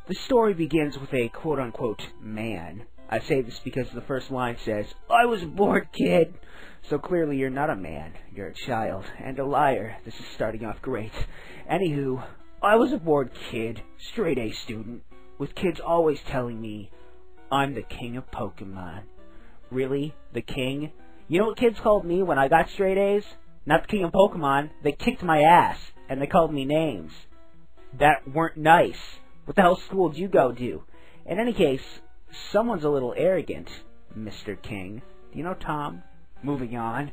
The story begins with a quote-unquote man. I say this because the first line says, "I was a bored kid." So clearly you're not a man, you're a child, and a liar. This is starting off great. Anywho, I was a bored kid, straight A student, with kids always telling me, I'm the king of Pokemon. Really? The king? You know what kids called me when I got straight A's? Not the king of Pokemon. They kicked my ass, and they called me names that weren't nice. What the hell school did you go to? In any case, someone's a little arrogant, Mr. King. Do you know Tom? Moving on.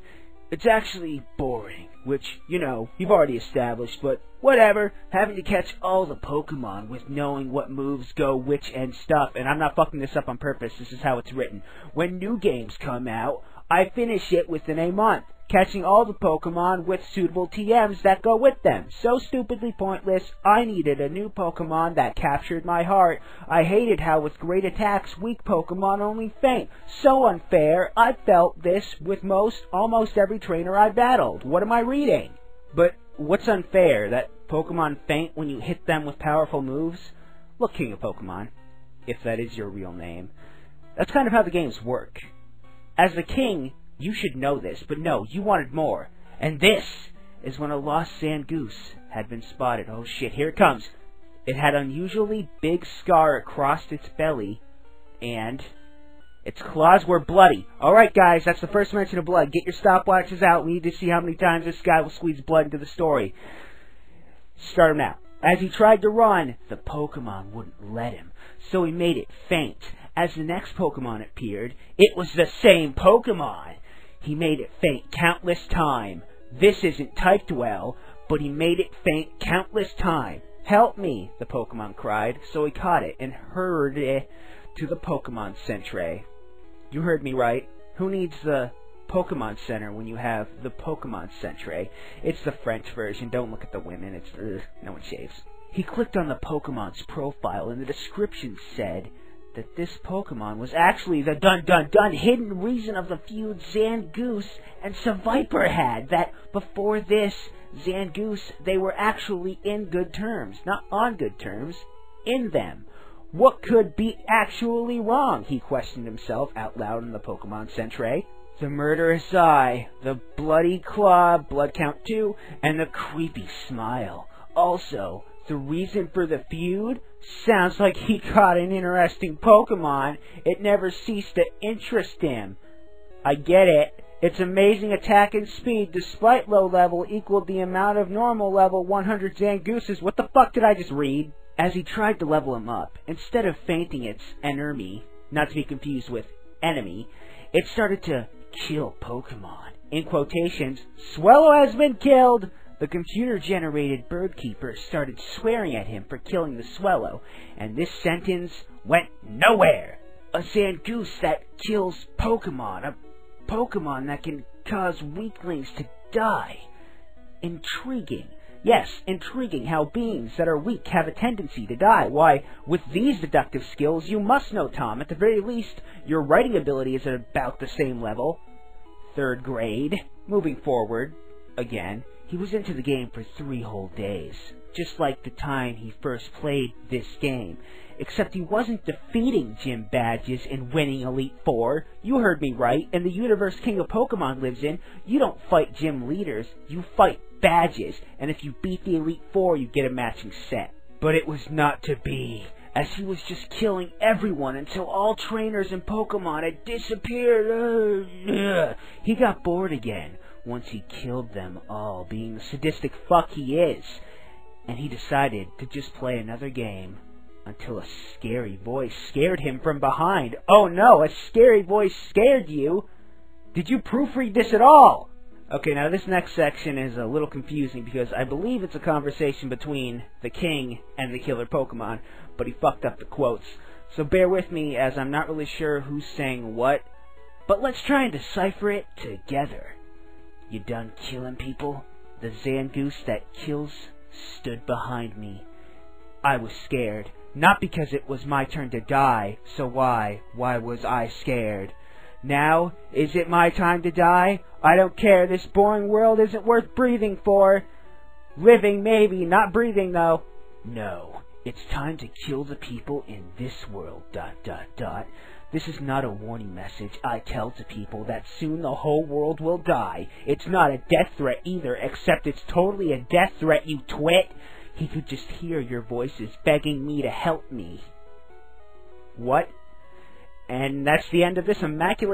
It's actually boring, which, you know, you've already established, but whatever. Having to catch all the Pokemon with knowing what moves go which and stuff, and I'm not fucking this up on purpose, this is how it's written. When new games come out, I finish it within a month, catching all the Pokemon with suitable TMs that go with them. So stupidly pointless, I needed a new Pokemon that captured my heart. I hated how with great attacks, weak Pokemon only faint. So unfair, I felt this with almost every trainer I battled. What am I reading? But what's unfair? That Pokemon faint when you hit them with powerful moves? Look, King of Pokemon, if that is your real name, that's kind of how the games work. As the king, you should know this, but no, you wanted more. And this is when a lost Zangoose had been spotted. Oh shit, here it comes. It had unusually big scar across its belly, and its claws were bloody. Alright guys, that's the first mention of blood. Get your stopwatches out. We need to see how many times this guy will squeeze blood into the story. Start him now. As he tried to run, the Pokemon wouldn't let him, so he made it faint. As the next Pokemon appeared, it was the same Pokemon. He made it faint countless time. This isn't typed well, but he made it faint countless time. Help me, the Pokemon cried, so he caught it and hurried it to the Pokemon Center. You heard me right. Who needs the Pokemon Center when you have the Pokemon Center? It's the French version. Don't look at the women. It's no one shaves. He clicked on the Pokemon's profile, and the description said that this Pokemon was actually the hidden reason of the feud Zangoose and Seviper had. That before this, Zangoose, they were actually in good terms. Not on good terms, in them. What could be actually wrong? He questioned himself out loud in the Pokemon Center. The murderous eye, the bloody claw, blood count 2, and the creepy smile. Also, the reason for the feud? Sounds like he caught an interesting Pokemon. It never ceased to interest him. I get it. Its amazing attack and speed, despite low level, equaled the amount of normal level 100 Zangooses. What the fuck did I just read? As he tried to level him up, instead of fainting its enemy, not to be confused with enemy, it started to kill Pokemon. In quotations, Swellow has been killed! The computer-generated Birdkeeper started swearing at him for killing the Swellow, and this sentence went nowhere. A Zangoose that kills Pokemon, a Pokemon that can cause weaklings to die. Intriguing. Yes, intriguing how beings that are weak have a tendency to die. Why, with these deductive skills, you must know, Tom, at the very least, your writing ability is at about the same level. 3rd grade. Moving forward, again, he was into the game for 3 whole days, just like the time he first played this game. Except he wasn't defeating gym badges and winning Elite Four. You heard me right. In the universe King of Pokemon lives in, you don't fight gym leaders, you fight badges, and if you beat the Elite Four, you get a matching set. But it was not to be, as he was just killing everyone until all trainers and Pokemon had disappeared. He got bored again once he killed them all, being the sadistic fuck he is, and he decided to just play another game until a scary voice scared him from behind. Oh no, a scary voice scared you? Did you proofread this at all? Okay, now this next section is a little confusing because I believe it's a conversation between the king and the killer Pokemon, but he fucked up the quotes. So bear with me as I'm not really sure who's saying what, but let's try and decipher it together. You done killing people? The Zangoose that kills stood behind me. I was scared. Not because it was my turn to die, so why was I scared? Now, is it my time to die? I don't care, this boring world isn't worth breathing for. Living maybe, not breathing though. No, It's time to kill the people in this world, ... This is not a warning message I tell to people that soon the whole world will die. It's not a death threat either, except it's totally a death threat, you twit! He could just hear your voices begging me to help me. What? And that's the end of this immaculate